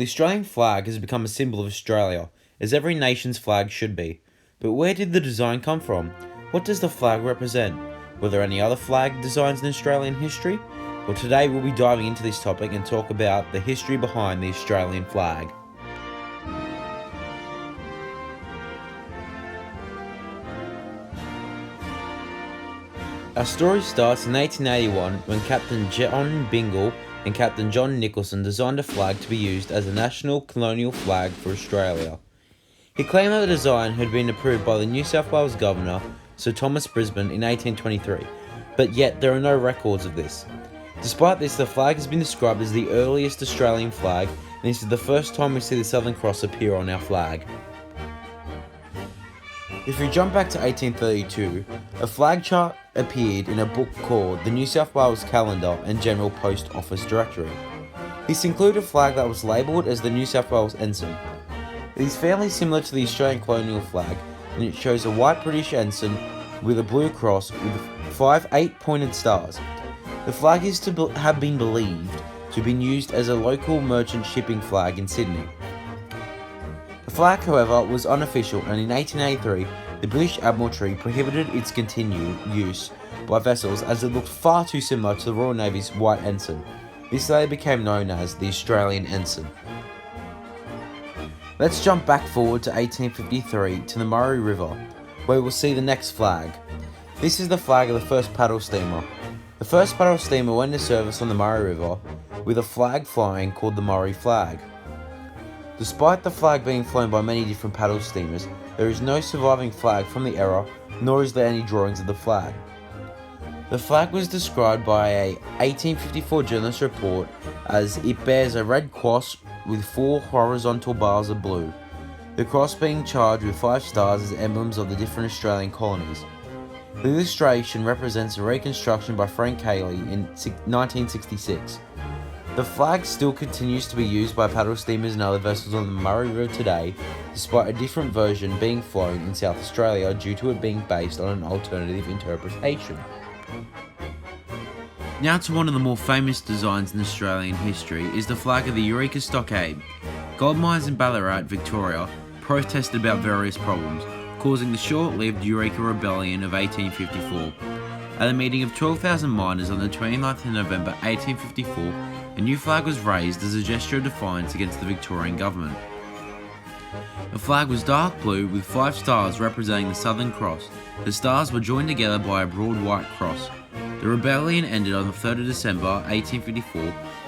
The Australian flag has become a symbol of Australia, as every nation's flag should be. But where did the design come from? What does the flag represent? Were there any other flag designs in Australian history? Well, today we'll be diving into this topic and talk about the history behind the Australian flag. Our story starts in 1881 when Captain John Bingle and Captain John Nicholson designed a flag to be used as a national colonial flag for Australia. He claimed that the design had been approved by the New South Wales Governor, Sir Thomas Brisbane, in 1823, but yet there are no records of this. Despite this, the flag has been described as the earliest Australian flag, and this is the first time we see the Southern Cross appear on our flag. If we jump back to 1832, a flag chart appeared in a book called the New South Wales Calendar and General Post Office Directory. This included a flag that was labelled as the New South Wales Ensign. It is fairly similar to the Australian colonial flag, and it shows a white British ensign with a blue cross with 5 8-pointed stars. The flag is to have been believed to have been used as a local merchant shipping flag in Sydney. The flag, however, was unofficial, and in 1883, the British Admiralty prohibited its continued use by vessels as it looked far too similar to the Royal Navy's white ensign. This later became known as the Australian Ensign. Let's jump back forward to 1853 to the Murray River, where we'll see the next flag. This is the flag of the first paddle steamer. The first paddle steamer went into service on the Murray River with a flag flying called the Murray flag. Despite the flag being flown by many different paddle steamers, there is no surviving flag from the era, nor is there any drawings of the flag. The flag was described by a 1854 journalist report as it bears a red cross with 4 horizontal bars of blue, the cross being charged with 5 stars as emblems of the different Australian colonies. The illustration represents a reconstruction by Frank Cayley in 1966. The flag still continues to be used by paddle steamers and other vessels on the Murray River today, despite a different version being flown in South Australia due to it being based on an alternative interpretation. Now to one of the more famous designs in Australian history is the flag of the Eureka Stockade. Gold mines in Ballarat, Victoria, protested about various problems, causing the short-lived Eureka Rebellion of 1854. At a meeting of 12,000 miners on the 29th of November 1854, a new flag was raised as a gesture of defiance against the Victorian government. The flag was dark blue with 5 stars representing the Southern Cross. The stars were joined together by a broad white cross. The rebellion ended on the 3rd of December 1854,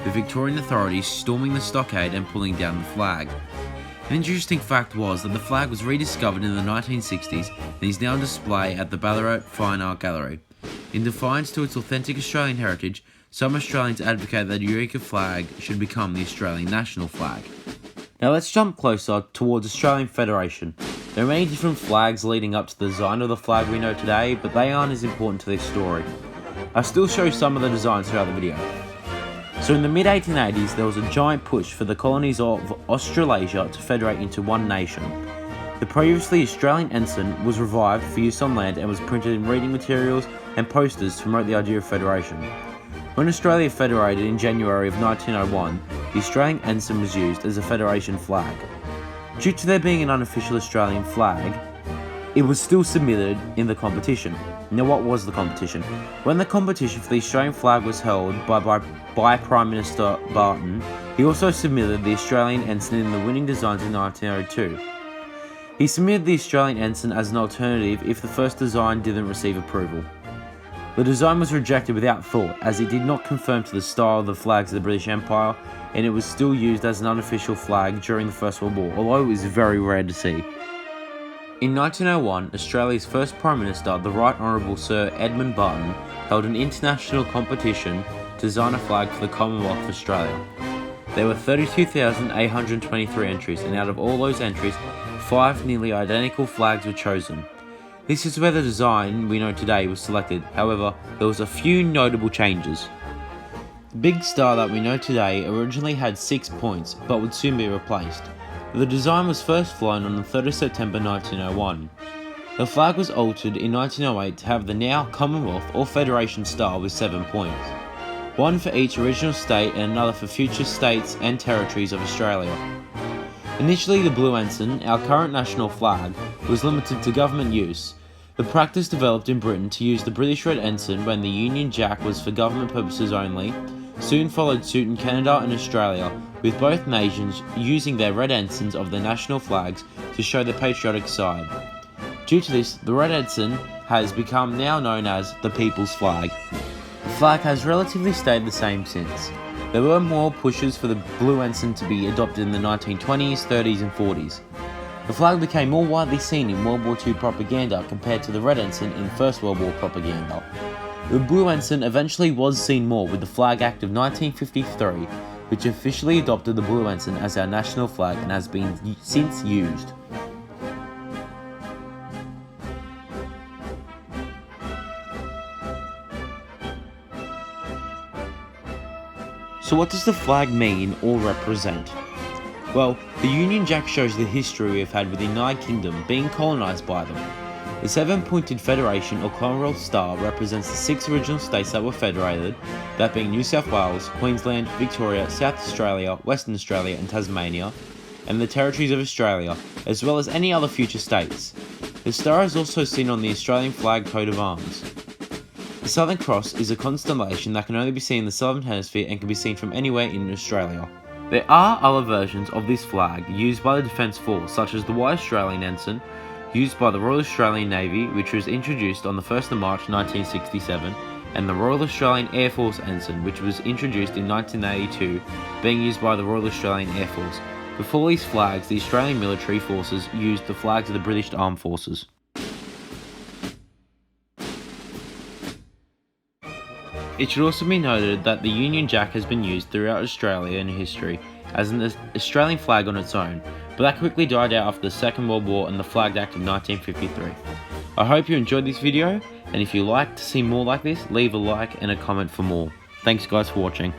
with Victorian authorities storming the stockade and pulling down the flag. An interesting fact was that the flag was rediscovered in the 1960s and is now on display at the Ballarat Fine Art Gallery. In defiance to its authentic Australian heritage, some Australians advocate that the Eureka flag should become the Australian national flag. Now let's jump closer towards Australian Federation. There are many different flags leading up to the design of the flag we know today, but they aren't as important to this story. I'll still show some of the designs throughout the video. So in the mid-1880s, there was a giant push for the colonies of Australasia to federate into one nation. The previously Australian ensign was revived for use on land and was printed in reading materials and posters to promote the idea of federation. When Australia federated in January of 1901, the Australian ensign was used as a federation flag. Due to there being an unofficial Australian flag, it was still submitted in the competition. Now what was the competition? When the competition for the Australian flag was held by Prime Minister Barton, he also submitted the Australian ensign in the winning designs in 1902. He submitted the Australian ensign as an alternative if the first design didn't receive approval. The design was rejected without thought, as it did not conform to the style of the flags of the British Empire, and it was still used as an unofficial flag during the First World War, although it was very rare to see. In 1901, Australia's first Prime Minister, the Right Honourable Sir Edmund Barton, held an international competition to design a flag for the Commonwealth of Australia. There were 32,823 entries, and out of all those entries, 5 nearly identical flags were chosen. This is where the design we know today was selected. However, there was a few notable changes. The big star that we know today originally had 6 points, but would soon be replaced. The design was first flown on the 3rd of September 1901. The flag was altered in 1908 to have the now Commonwealth or Federation star with 7 points. one for each original state and another for future states and territories of Australia. Initially, the Blue Ensign, our current national flag, was limited to government use. The practice developed in Britain to use the British Red Ensign when the Union Jack was for government purposes only, soon followed suit in Canada and Australia, with both nations using their red ensigns of their national flags to show their patriotic side. Due to this, the Red Ensign has become now known as the People's Flag. The flag has relatively stayed the same since. There were more pushes for the Blue Ensign to be adopted in the 1920s, 30s and 40s. The flag became more widely seen in World War II propaganda compared to the Red Ensign in First World War propaganda. The Blue Ensign eventually was seen more with the Flag Act of 1953, which officially adopted the Blue Ensign as our national flag and has been since used. So what does the flag mean or represent? Well, the Union Jack shows the history we have had with the United Kingdom being colonised by them. The 7-pointed Federation or Commonwealth star represents the 6 original states that were federated, that being New South Wales, Queensland, Victoria, South Australia, Western Australia and Tasmania, and the territories of Australia, as well as any other future states. The star is also seen on the Australian flag coat of arms. The Southern Cross is a constellation that can only be seen in the Southern Hemisphere and can be seen from anywhere in Australia. There are other versions of this flag used by the Defence Force, such as the White Australian Ensign, used by the Royal Australian Navy, which was introduced on the 1st of March 1967, and the Royal Australian Air Force Ensign, which was introduced in 1982, being used by the Royal Australian Air Force. Before these flags, the Australian military forces used the flags of the British Armed Forces. It should also be noted that the Union Jack has been used throughout Australia in history as an Australian flag on its own, but that quickly died out after the Second World War and the Flag Act of 1953. I hope you enjoyed this video, and if you like to see more like this, leave a like and a comment for more. Thanks guys for watching.